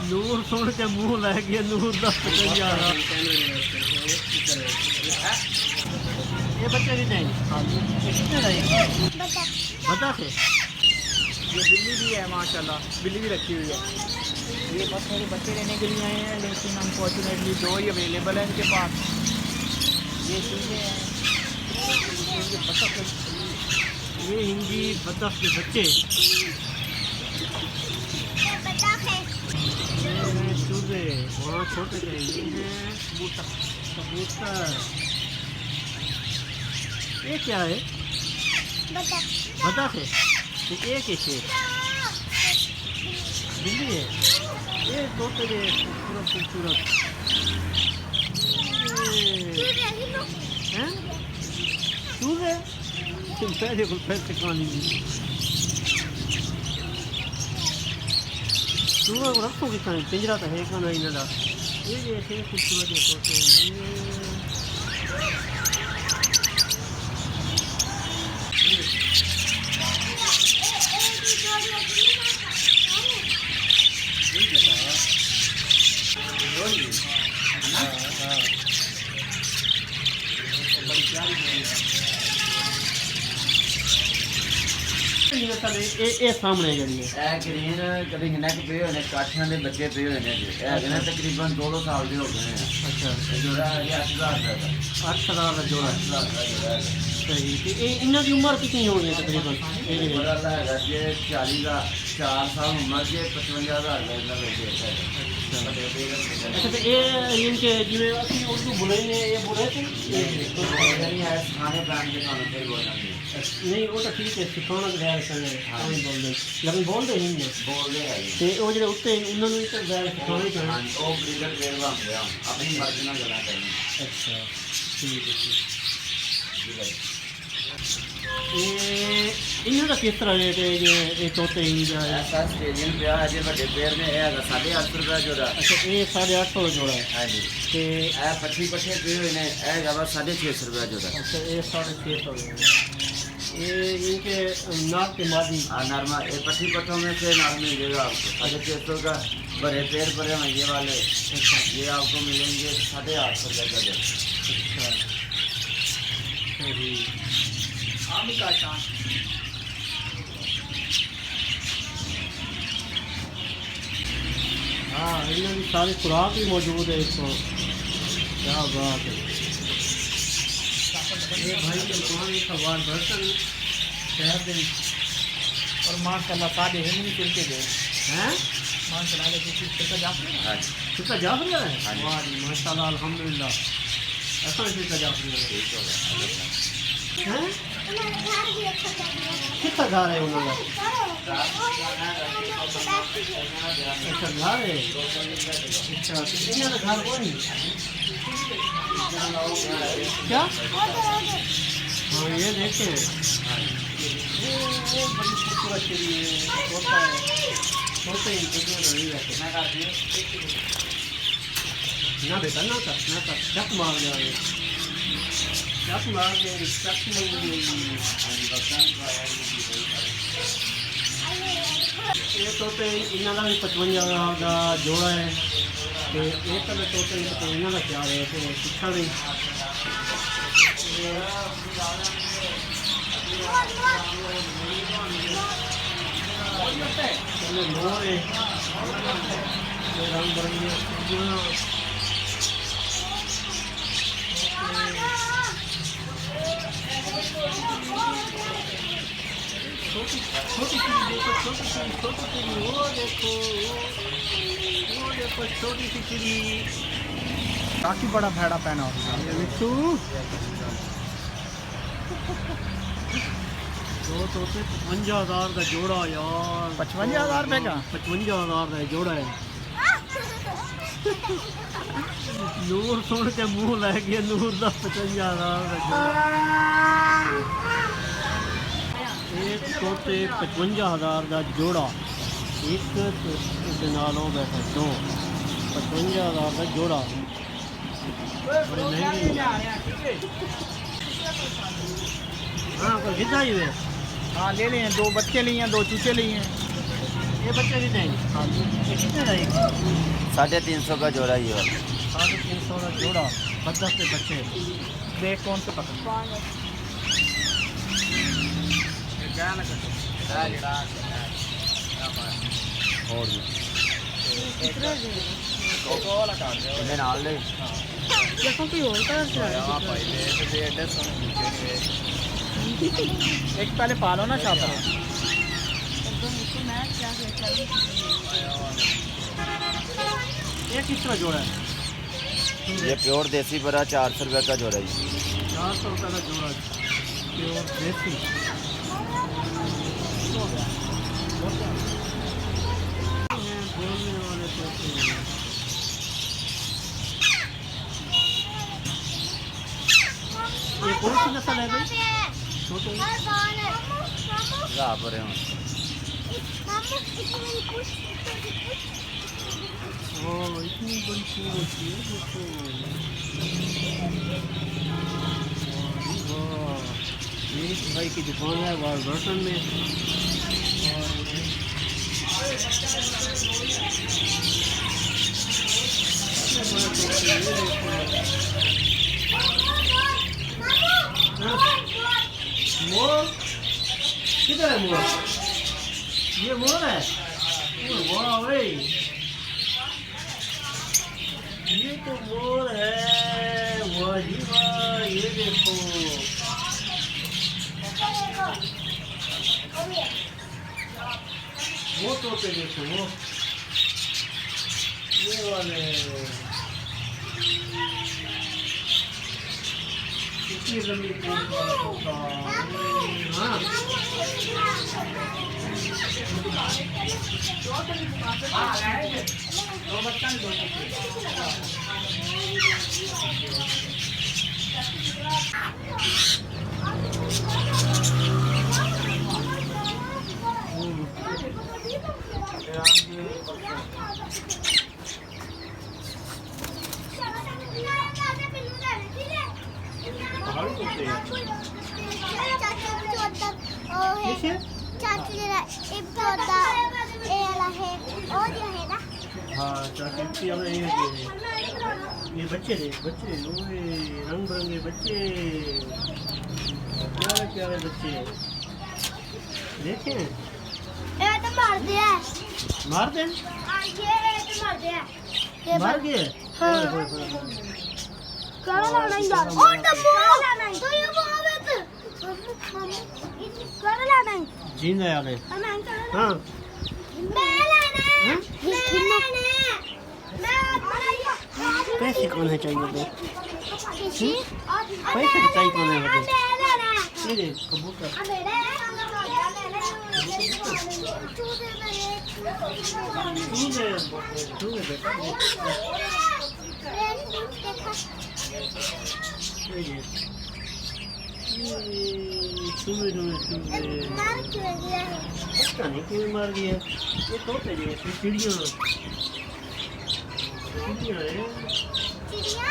ਨੂਰ ਸੁਣ ਕੇ ਮੂੰਹ ਲੈ ਗਿਆ ਨੂਰ ਦਾ 55 ये बच्चे भी नहीं कितने रहेंगे बता के ये बिल्ली भी है माशाल्लाह, बिल्ली भी रखी हुई है। ये बस मेरे बच्चे लेने के लिए आए हैं, लेकिन अनफॉर्चुनेटली 2 ही अवेलेबल है इनके पास। ये चीज़ें हैं, ये हिंदी बतख के बच्चे चूजे वहाँ छोटे ये हैं कबूतर। ये क्या है बतख है तो एक है शेर बिल्ली है ये तोते खूबसूरत हैं चूजे पहले को पैसे कहानी चूहा को रखो कितना पिंजरा तो है कहना ही ना ये ऐसे खूबसूरत है तोते ये सामने जड़ी है ग्रीन कभी नेक पे होने काठियां दे बच्चे पे होने जी ये तकरीबन 2 साल दे हो गए हैं। अच्छा जोड़ा ये 8000 का 8000 का जोड़ा 8000 का जोड़ा है। सही तो ये इन्हां की उम्र कितनी होनी है तकरीबन ये बड़ा है जे 40 का 4 साल उम्र के 55000 का इतना लेके है। अच्छा तो ये इनके जिवें असली उर्दू बोले ने ये बोले थे यानी है खाने पकाने के काम पे बोल रहे हैं। नहीं वो तो ठीक है सिखाना तो है सने हम बोल दे लेकिन बोल दे नहीं बोल दे है ते वो जेडे उत्ते उन्हां नु तो वैल सिखाना ही पैना। ओ ब्रीडर वेल बन गया अपनी मर्जी ਨਾਲ ਗੱਲਾਂ ਕਰਨੀ। अच्छा ठीक है जी भाई ये इन्हां का किस तरह रेट है ये तोते ही जा ऐसा स्टेडियम पे आज बड़े पैर में है 850 रुपए जोड़ा। अच्छा ये 850 का जोड़ा है हां जी ते ए पट्टी पट्टे पे ने ए गवा 650 रुपए जोड़ा। अच्छा ये 650 ये इनके नाक के मादी नरमा ये पट्टी पट्टों में से नाक मिलेगा आपको 650 का। बड़े पैर पर हैं ये वाले ये आपको मिलेंगे 850 रुपए का जोड़ा। अच्छा सही आमी का शान हाँ इन्हों की सारी खुराक भी मौजूद है इसको क्या बात है। ये भाई के दुकान एक सवाल बर्तन शहर दिन और माशाल्लाह सादे हैं नहीं चलते गए हैं माशाल्लाह के किसी का जाफरी हां कितना जाफरी है वाह जी माशाल्लाह अल्हम्दुलिल्लाह ऐसा कितना जाफरी है हैं कितना घर है उन्होंने अच्छा घर है अच्छा इन्होंने घर कौन क्या हाँ ये देखे हैं ये बड़ी खूबसूरत चिड़ी है होता है होते ही नहीं रहते ना बेटा ना कर चक मार जाए चक मार दे चक ये तोते इन्हों का भी 55,000 का जोड़ा है तो एक तो तोते इन्हों का क्या रेट है शिक्षा भी मोर है रंग बिरंगे छोटी देखो छोटी चिड़ी वो देखो छोटी सी चिड़ी काफी बड़ा फायदा पहना हो मिट्टू दो तोते 55,000 का जोड़ा यार 55,000 रुपए का 55,000 का जोड़ा है नूर सुन के मुंह लै गया नूर का 55,000 का जोड़ा एक तोते 55,000 का जोड़ा एक नालों बैठा 2 55,000 का जोड़ा बड़े महंगे हाँ कोई कितना ही है हाँ ले लिए हैं 2 बच्चे लिए हैं 2 चूचे लिए हैं ये बच्चे भी देंगे। हाँ जी, ये कितने का एक? 350 का जोड़ा ये वाला। 350 का जोड़ा, 10 के बच्चे। देख कौन से पकड़ और भी इन्हें नाल ले। देखो कोई और कलर से एक पहले पालो ना छापा। ये किस तरह जोड़ा है? ये प्योर देसी बरा 400 रुपये का जोड़ा है। 400 रुपये का जोड़ा, प्योर देसी। बोलने वाले तोते हैं। ये कौन सी नस्ल है भाई? छोटे पर है इतनी बड़ी पूछ होती है देखो। ये भाई की दुकान है बर्तन में। मोर किधर है? मोर, ये मोर है। वाह भाई, ये तो मोर है। वाह जी वाह, ये देखो। वो तोते देखो, वो ये वाले इतनी लंबी पूंछ वाला तोता। हाँ हाँ चाची ये बच्चे थे, बच्चे रंग बिरंगे बच्चे, प्यारे प्यारे बच्चे देखे। तो मार दिया, मार दे, मार गए। जिंदा आ गए। हाँ पैसे कौन है चाहिए तो पैसे चाहिए कौन है ये देख कबूतर। तू दे बेटा, पता नहीं क्यों मार दिया। ये तोते जैसे चिड़िया है। चिड़िया